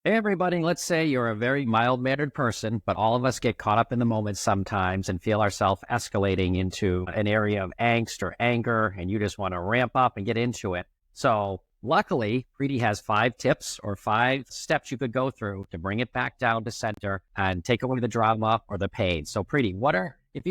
Hey, everybody, let's say you're a very mild-mannered person, but all of us get caught up in the moment sometimes and feel ourselves escalating into an area of angst or anger, and you just want to ramp up and get into it. So luckily, Preeti has 5 tips or 5 steps you could go through to bring it back down to center and take away the drama or the pain. So Preeti, if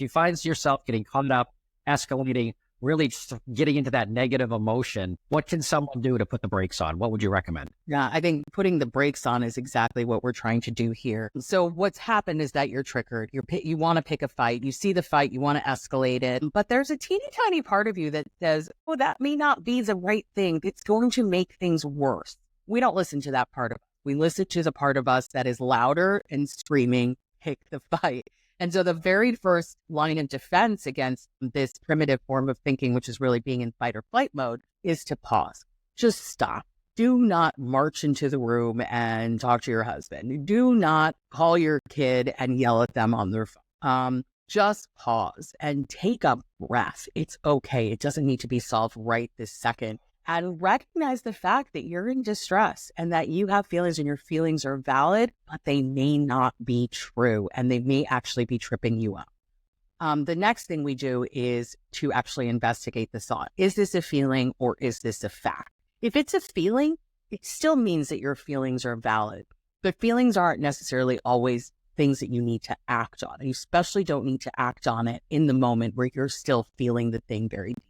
you find yourself getting caught up, escalating, really getting into that negative emotion, what can someone do to put the brakes on? What would you recommend? Yeah, I think putting the brakes on is exactly what we're trying to do here. So what's happened is that you're triggered. You want to pick a fight. You see the fight. You want to escalate it. But there's a teeny tiny part of you that says, oh, that may not be the right thing. It's going to make things worse. We don't listen to that part of us. We listen to the part of us that is louder and screaming, pick the fight. And so the very first line of defense against this primitive form of thinking, which is really being in fight or flight mode, is to pause. Just stop. Do not march into the room and talk to your husband. Do not call your kid and yell at them on their phone. Just pause and take a breath. It's okay. It doesn't need to be solved right this second. And recognize the fact that you're in distress and that you have feelings and your feelings are valid, but they may not be true and they may actually be tripping you up. The next thing we do is to actually investigate the thought. Is this a feeling or is this a fact? If it's a feeling, it still means that your feelings are valid. But feelings aren't necessarily always things that you need to act on. You especially don't need to act on it in the moment where you're still feeling the thing very deeply.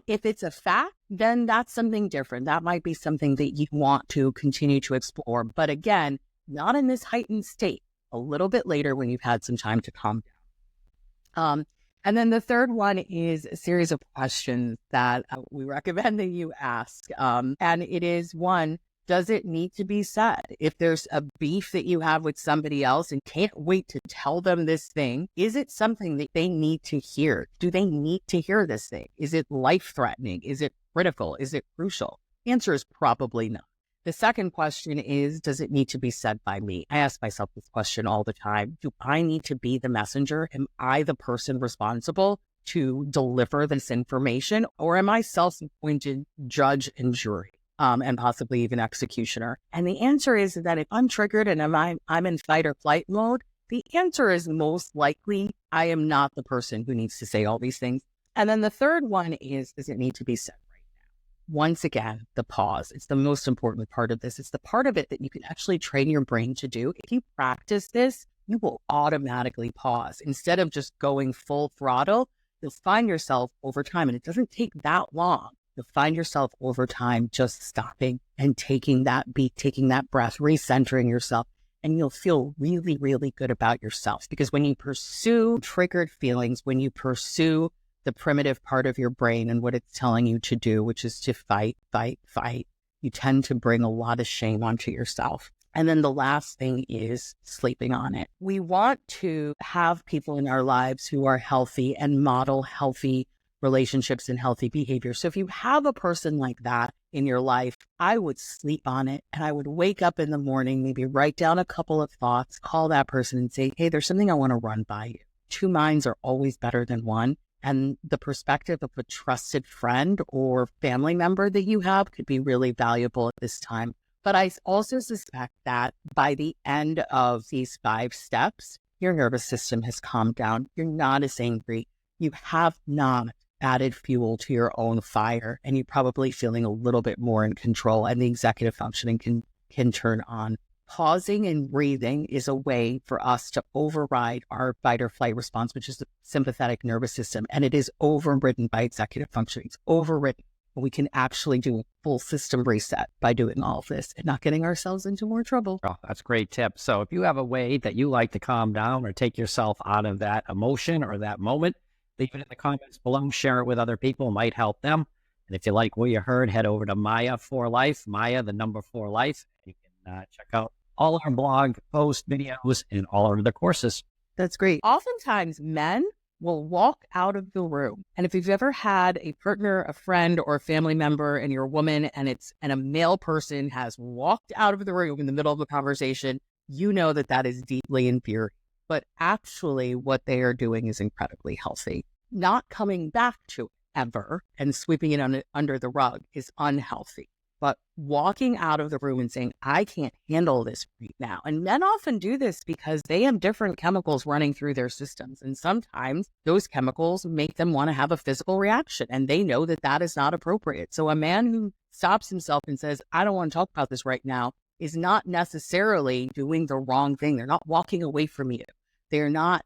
If it's a fact, then that's something different. That might be something that you want to continue to explore. But again, not in this heightened state, a little bit later when you've had some time to calm down. And then the third one is a series of questions that we recommend that you ask. And it is one, does it need to be said? If there's a beef that you have with somebody else and can't wait to tell them this thing, is it something that they need to hear? Do they need to hear this thing? Is it life-threatening? Is it critical? Is it crucial? The answer is probably not. The second question is, does it need to be said by me? I ask myself this question all the time. Do I need to be the messenger? Am I the person responsible to deliver this information? Or am I self-appointed judge and jury? And possibly even executioner. And the answer is that if I'm triggered and I'm in fight or flight mode, the answer is most likely I am not the person who needs to say all these things. And then the third one is, does it need to be said right now? Once again, the pause. It's the most important part of this. It's the part of it that you can actually train your brain to do. If you practice this, you will automatically pause. Instead of just going full throttle, you'll find yourself over time, and it doesn't take that long. You'll find yourself over time just stopping and taking that beat, taking that breath, recentering yourself, and you'll feel really, really good about yourself. Because when you pursue triggered feelings, when you pursue the primitive part of your brain and what it's telling you to do, which is to fight, fight, fight, you tend to bring a lot of shame onto yourself. And then the last thing is sleeping on it. We want to have people in our lives who are healthy and model healthy relationships and healthy behavior. So if you have a person like that in your life, I would sleep on it and I would wake up in the morning, maybe write down a couple of thoughts, call that person and say, hey, there's something I want to run by you. 2 minds are always better than one. And the perspective of a trusted friend or family member that you have could be really valuable at this time. But I also suspect that by the end of these 5 steps, your nervous system has calmed down. You're not as angry. You have not added fuel to your own fire, and you're probably feeling a little bit more in control, and the executive functioning can turn on. Pausing and breathing is a way for us to override our fight or flight response, which is the sympathetic nervous system, and it is overridden by executive functioning. It's overridden. We can actually do a full system reset by doing all of this and not getting ourselves into more trouble. Oh, that's a great tip. So if you have a way that you like to calm down or take yourself out of that emotion or that moment, leave it in the comments below, share it with other people, might help them. And if you like what you heard, head over to Maya for Life, Maya, the number 4 life. You can check out all our blog posts, videos, and all our other courses. That's great. Oftentimes men will walk out of the room. And if you've ever had a partner, a friend, or a family member, and you're a woman and a male person has walked out of the room in the middle of a conversation, you know that is deeply infuriating. But actually what they are doing is incredibly healthy. Not coming back to it ever and sweeping it under the rug is unhealthy. but walking out of the room and saying, I can't handle this right now. And men often do this because they have different chemicals running through their systems. And sometimes those chemicals make them want to have a physical reaction. And they know that that is not appropriate. So a man who stops himself and says, I don't want to talk about this right now, is not necessarily doing the wrong thing. They're not walking away from you. They're not,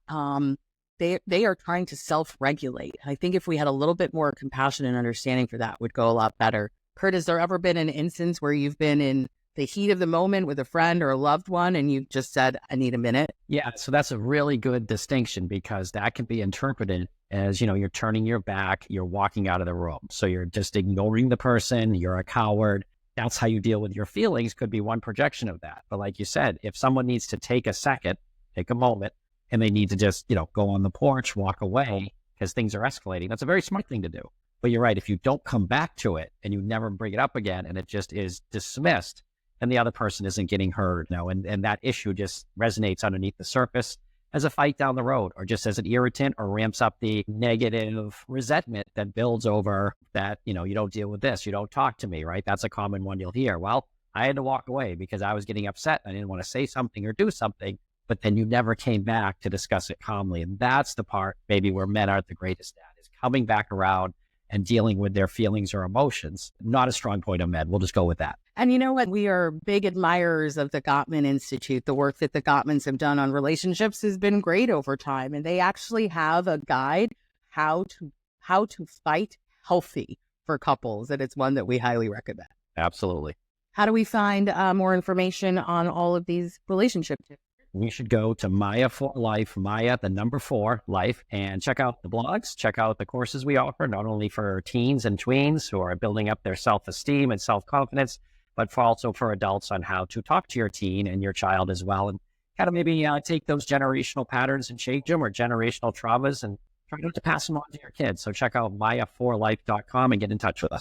they are trying to self-regulate. I think if we had a little bit more compassion and understanding for that, would go a lot better. Kurt, has there ever been an instance where you've been in the heat of the moment with a friend or a loved one and you just said, I need a minute? Yeah, so that's a really good distinction because that can be interpreted as, you're turning your back, you're walking out of the room. So you're just ignoring the person, you're a coward. That's how you deal with your feelings, could be one projection of that. But like you said, if someone needs to take a second, take a moment, and they need to just, go on the porch, walk away because things are escalating, that's a very smart thing to do. But you're right, if you don't come back to it and you never bring it up again and it just is dismissed, then the other person isn't getting heard, and that issue just resonates underneath the surface as a fight down the road, or just as an irritant, or ramps up the negative resentment that builds over that, you don't deal with this, you don't talk to me, right? That's a common one you'll hear. Well, I had to walk away because I was getting upset. I didn't want to say something or do something, but then you never came back to discuss it calmly. And that's the part maybe where men aren't the greatest at, is coming back around and dealing with their feelings or emotions. Not a strong point of men. We'll just go with that. And you know what? We are big admirers of the Gottman Institute. The work that the Gottmans have done on relationships has been great over time. And they actually have a guide how to fight healthy for couples. And it's one that we highly recommend. Absolutely. How do we find more information on all of these relationship tips? We should go to Maya for Life, Maya, the number 4, Life, and check out the blogs, check out the courses we offer, not only for teens and tweens who are building up their self-esteem and self-confidence, but also for adults on how to talk to your teen and your child as well, and kind of maybe take those generational patterns and change them, or generational traumas, and try not to pass them on to your kids. So check out maya4life.com and get in touch with us.